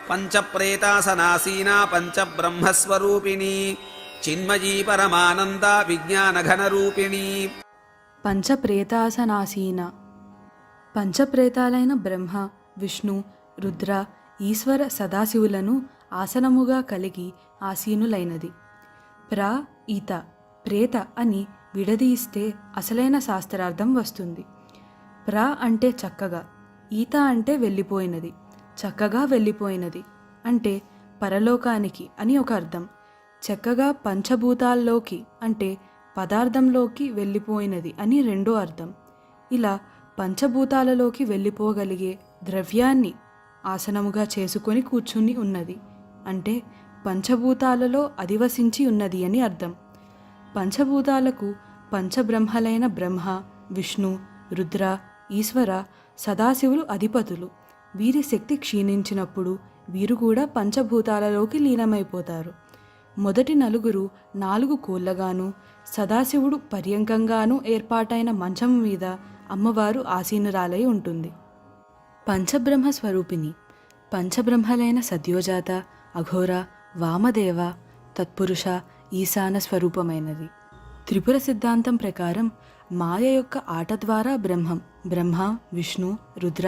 పంచప్రేతాసనాసీనా పంచబ్రహ్మస్వరూపిణి చిన్మయీ పరమానంద విజ్ఞానఘనరూపిణి. పంచప్రేతాసనాసీన పంచప్రేతాలైన బ్రహ్మ, విష్ణు, రుద్ర, ఈశ్వర సదాశివులను ఆసనముగా కలిగి ఆసీనులైనది. ప్ర ఈత ప్రేత అని విడదీస్తే అసలైన శాస్త్రార్థం వస్తుంది. ప్ర అంటే చక్కగా, ఈత అంటే వెళ్ళిపోయినది, చక్కగా వెళ్ళిపోయినది అంటే పరలోకానికి అని ఒక అర్థం. చక్కగా పంచభూతాల్లోకి అంటే పదార్థంలోకి వెళ్ళిపోయినది అని రెండో అర్థం. ఇలా పంచభూతాలలోకి వెళ్ళిపోగలిగే ద్రవ్యాన్ని ఆసనముగా చేసుకొని కూర్చుని ఉన్నది అంటే పంచభూతాలలో అధివసించి ఉన్నది అని అర్థం. పంచభూతాలకు పంచబ్రహ్మలైన బ్రహ్మ, విష్ణు, రుద్ర, ఈశ్వర, సదాశివులు అధిపతులు. వీరి శక్తి క్షీణించినప్పుడు వీరు కూడా పంచభూతాలలోకి లీనమైపోతారు. మొదటి నలుగురు 4 కోళ్లగాను, సదాశివుడు పర్యంకంగాను ఏర్పాటైన మంచం మీద అమ్మవారు ఆసీనురాలై ఉంటుంది. పంచబ్రహ్మ స్వరూపిణి పంచబ్రహ్మలైన సద్యోజాత, అఘోర, వామదేవ, తత్పురుష, ఈశాన స్వరూపమైనది. త్రిపుర సిద్ధాంతం ప్రకారం మాయ యొక్క ఆట ద్వారా బ్రహ్మ, విష్ణు, రుద్ర,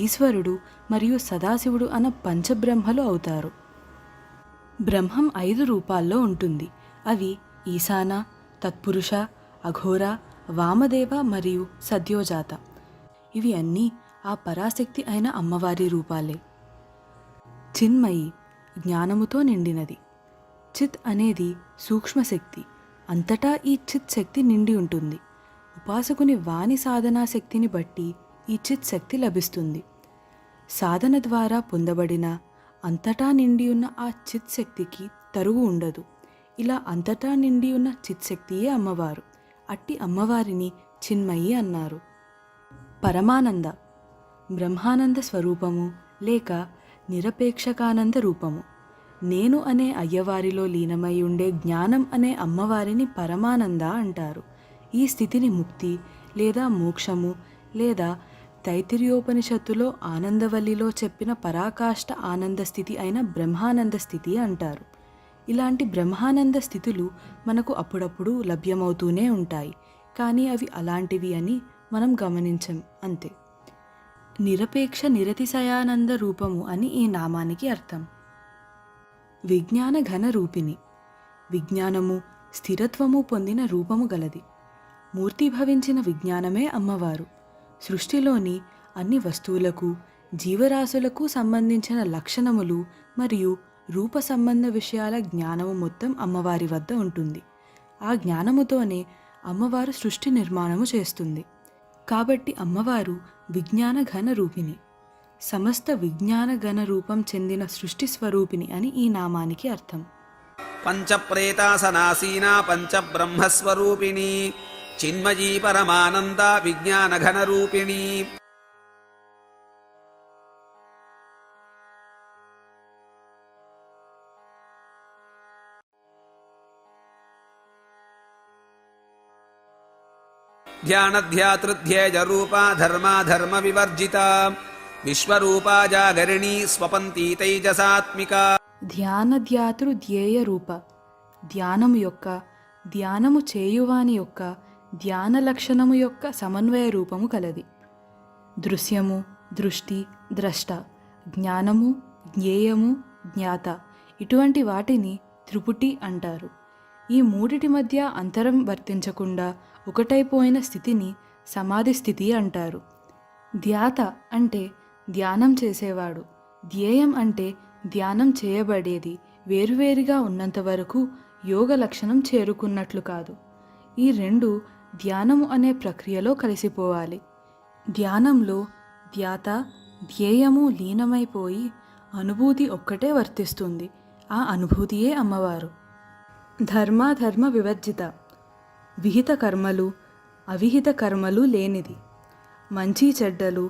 ఈశ్వరుడు మరియు సదాశివుడు అన్న పంచబ్రహ్మలు అవుతారు. బ్రహ్మం 5 రూపాల్లో ఉంటుంది. అవి ఈశాన, తత్పురుష, అఘోర, వామదేవ మరియు సద్యోజాత. ఇవి అన్నీ ఆ పరాశక్తి అయిన అమ్మవారి రూపాలే. చిన్మయి జ్ఞానముతో నిండినది. చిత్ అనేది సూక్ష్మశక్తి. అంతటా ఈ చిత్ శక్తి నిండి ఉంటుంది. ఉపాసకుని వాణి సాధనా శక్తిని బట్టి ఈ చిత్ శక్తి లభిస్తుంది. సాధన ద్వారా పొందబడిన అంతటా నిండి ఉన్న ఆ చిత్ శక్తికి తరువు ఉండదు. ఇలా అంతటా నిండి ఉన్న చిత్ శక్తియే అమ్మవారు. అట్టి అమ్మవారిని చిన్మయి అన్నారు. పరమానంద బ్రహ్మానంద స్వరూపము లేక నిరపేక్షకానంద రూపము. నేను అనే అయ్యవారిలో లీనమై ఉండే జ్ఞానం అనే అమ్మవారిని పరమానంద అంటారు. ఈ స్థితిని ముక్తి లేదా మోక్షము లేదా తైత్తిరీయోపనిషత్తులో ఆనందవల్లిలో చెప్పిన పరాకాష్ఠ ఆనంద స్థితి అయిన బ్రహ్మానంద స్థితి అంటారు. ఇలాంటి బ్రహ్మానంద స్థితులు మనకు అప్పుడప్పుడు లభ్యమవుతూనే ఉంటాయి. కానీ అవి అలాంటివి అని మనం గమనించం అంతే. నిరపేక్ష నిరతిశయానంద రూపము అని ఈ నామానికి అర్థం. విజ్ఞాన ఘన రూపిణి విజ్ఞానము, స్థిరత్వము పొందిన రూపము గలది. మూర్తిభవించిన విజ్ఞానమే అమ్మవారు. సృష్టిలోని అన్ని వస్తువులకు, జీవరాశులకు సంబంధించిన లక్షణములు మరియు రూప సంబంధ విషయాల జ్ఞానము మొత్తం అమ్మవారి వద్ద ఉంటుంది. ఆ జ్ఞానముతోనే అమ్మవారు సృష్టి నిర్మాణము చేస్తుంది. కాబట్టి అమ్మవారు విజ్ఞాన ఘన రూపిణి, సమస్త విజ్ఞాన ఘన రూపం చెందిన సృష్టి స్వరూపిణి అని ఈ నామానికి అర్థం. పంచప్రేతాసనాసీనా పంచబ్రహ్మస్వరూపిణి చిన్మయీ పరమానంద విజ్ఞానఘనరూపిణి. ధ్యానధ్యాతృధ్యేయరూపా ధర్మాధర్మ వివర్జిత విశ్వరూపా జాగరిణీ స్వపంతి తైజసాత్మిక. ధ్యానధ్యాతృ ధ్యేయ రూప ధ్యానము యొక్క, ధ్యానము చేయువాని యొక్క, ధ్యాన లక్షణము యొక్క సమన్వయ రూపము కలది. దృశ్యము, దృష్టి, ద్రష్ట, జ్ఞానము, జ్ఞేయము, జ్ఞాత ఇటువంటి వాటిని త్రిపుటి అంటారు. ఈ మూడిటి మధ్య అంతరం వర్తించకుండా ఒకటైపోయిన స్థితిని సమాధి స్థితి అంటారు. ధ్యాత అంటే ధ్యానం చేసేవాడు, ధ్యేయం అంటే ధ్యానం చేయబడేది వేరువేరుగా ఉన్నంత వరకు యోగ లక్షణం చేరుకున్నట్లు కాదు. ఈ రెండు ధ్యానము అనే ప్రక్రియలో కలిసిపోవాలి. ధ్యానంలో ధ్యాత, ధ్యేయము లీనమైపోయి అనుభూతి ఒక్కటే వర్తిస్తుంది. ఆ అనుభూతియే అమ్మవారు. ధర్మాధర్మ వివర్జిత విహిత కర్మలు, అవిహిత కర్మలు లేనిది. మంచి చెడ్డలు,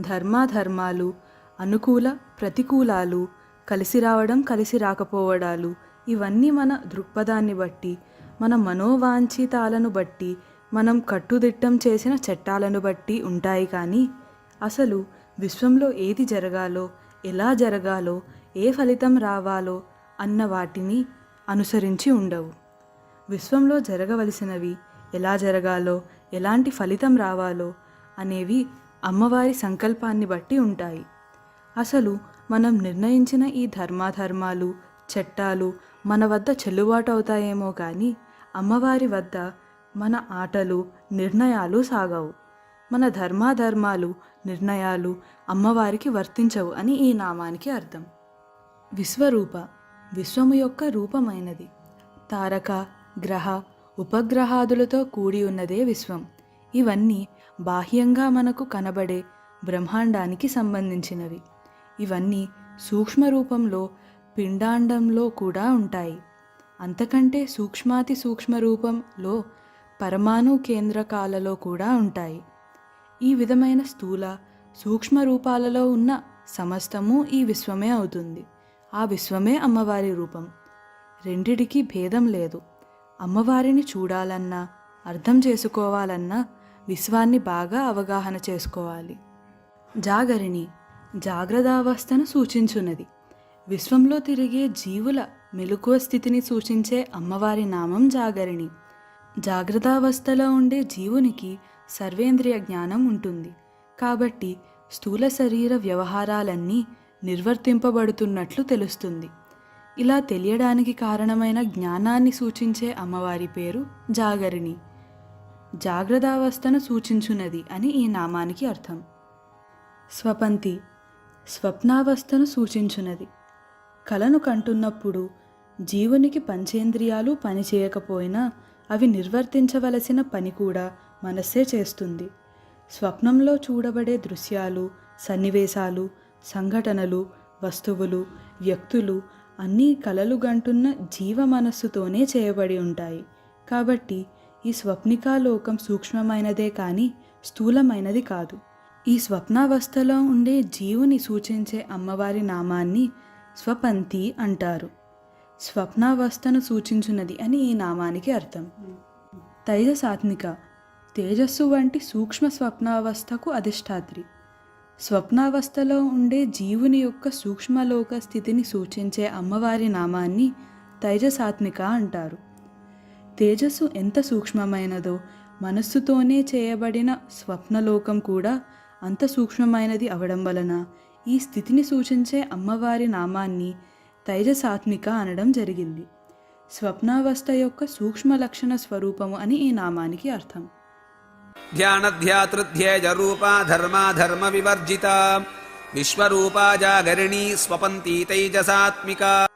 ధర్మాధర్మాలు, అనుకూల ప్రతికూలాలు, కలిసి రావడం కలిసి రాకపోవడాలు ఇవన్నీ మన దృక్పథాన్ని బట్టి, మన మనోవాంఛితాలను బట్టి, మనం కట్టుదిట్టం చేసిన చట్టాలను బట్టి ఉంటాయి. కానీ అసలు విశ్వంలో ఏది జరగాలో, ఎలా జరగాలో, ఏ ఫలితం రావాలో అన్న వాటిని అనుసరించి ఉండవు. విశ్వంలో జరగవలసినవి ఎలా జరగాలో, ఎలాంటి ఫలితం రావాలో అనేవి అమ్మవారి సంకల్పాన్ని బట్టి ఉంటాయి. అసలు మనం నిర్ణయించిన ఈ ధర్మాధర్మాలు, చట్టాలు మన వద్ద చెల్లుబాటు అవుతాయేమో కానీ అమ్మవారి వద్ద మన ఆటలు, నిర్ణయాలు సాగవు. మన ధర్మాధర్మాలు, నిర్ణయాలు అమ్మవారికి వర్తించవు అని ఈ నామానికి అర్థం. విశ్వరూప, విశ్వము యొక్క రూపమైనది. తారక, గ్రహ, ఉపగ్రహాదులతో కూడి ఉన్నదే విశ్వం. ఇవన్నీ బాహ్యంగా మనకు కనబడే బ్రహ్మాండానికి సంబంధించినవి. ఇవన్నీ సూక్ష్మ రూపంలో పిండాండంలో కూడా ఉంటాయి. అంతకంటే సూక్ష్మాతి సూక్ష్మ రూపంలో పరమాణు కేంద్రకాలలో కూడా ఉంటాయి. ఈ విధమైన స్థూల, సూక్ష్మ రూపాలలో ఉన్న సమస్తము ఈ విశ్వమే అవుతుంది. ఆ విశ్వమే అమ్మవారి రూపం. రెండిటికి భేదం లేదు. అమ్మవారిని చూడాలన్నా, అర్థం చేసుకోవాలన్నా విశ్వాన్ని బాగా అవగాహన చేసుకోవాలి. జాగరిణి, జాగ్రత్తావస్థను సూచించున్నది. విశ్వంలో తిరిగే జీవుల మెలకువ స్థితిని సూచించే అమ్మవారి నామం జాగరిణి. జాగ్రత్తావస్థలో ఉండే జీవునికి సర్వేంద్రియ జ్ఞానం ఉంటుంది. కాబట్టి స్థూల శరీర వ్యవహారాలన్నీ నిర్వర్తింపబడుతున్నట్లు తెలుస్తుంది. ఇలా తెలియడానికి కారణమైన జ్ఞానాన్ని సూచించే అమ్మవారి పేరు జాగరిణి. జాగ్రత్తావస్థను సూచించున్నది అని ఈ నామానికి అర్థం. స్వపంతి, స్వప్నావస్థను సూచించున్నది. కలను కంటున్నప్పుడు జీవునికి పంచేంద్రియాలు పనిచేయకపోయినా అవి నిర్వర్తించవలసిన పని కూడా మనస్సే చేస్తుంది. స్వప్నంలో చూడబడే దృశ్యాలు, సన్నివేశాలు, సంఘటనలు, వస్తువులు, వ్యక్తులు అన్నీ కలలు గంటున్న జీవ మనస్సుతోనే చేయబడి ఉంటాయి. కాబట్టి ఈ స్వప్నికాలోకం సూక్ష్మమైనదే కానీ స్థూలమైనది కాదు. ఈ స్వప్నావస్థలో ఉండే జీవుని సూచించే అమ్మవారి నామాన్ని స్వపంతి అంటారు. స్వప్నావస్థను సూచించున్నది అని ఈ నామానికి అర్థం. తైజసాత్మిక, తేజస్సు వంటి సూక్ష్మ స్వప్నావస్థకు అధిష్టాత్రి. స్వప్నావస్థలో ఉండే జీవుని యొక్క సూక్ష్మలోక స్థితిని సూచించే అమ్మవారి నామాన్ని తైజసాత్మిక అంటారు. తేజస్సు ఎంత సూక్ష్మమైనదో మనస్సుతోనే చేయబడిన స్వప్నలోకం కూడా అంత సూక్ష్మమైనది అవడం వలన ఈ స్థితిని సూచించే అమ్మవారి నామాన్ని తైజసాత్మిక అనడం జరిగింది. స్వప్నావస్థ యొక్క సూక్ష్మ లక్షణ స్వరూపము అని ఈ నామానికి అర్థం. ధ్యానధ్యాతృధ్యేయ రూపా ధర్మాధర్మ వివర్జిత విశ్వరూపా జాగరిణీ స్వపంతి తైజసాత్మిక.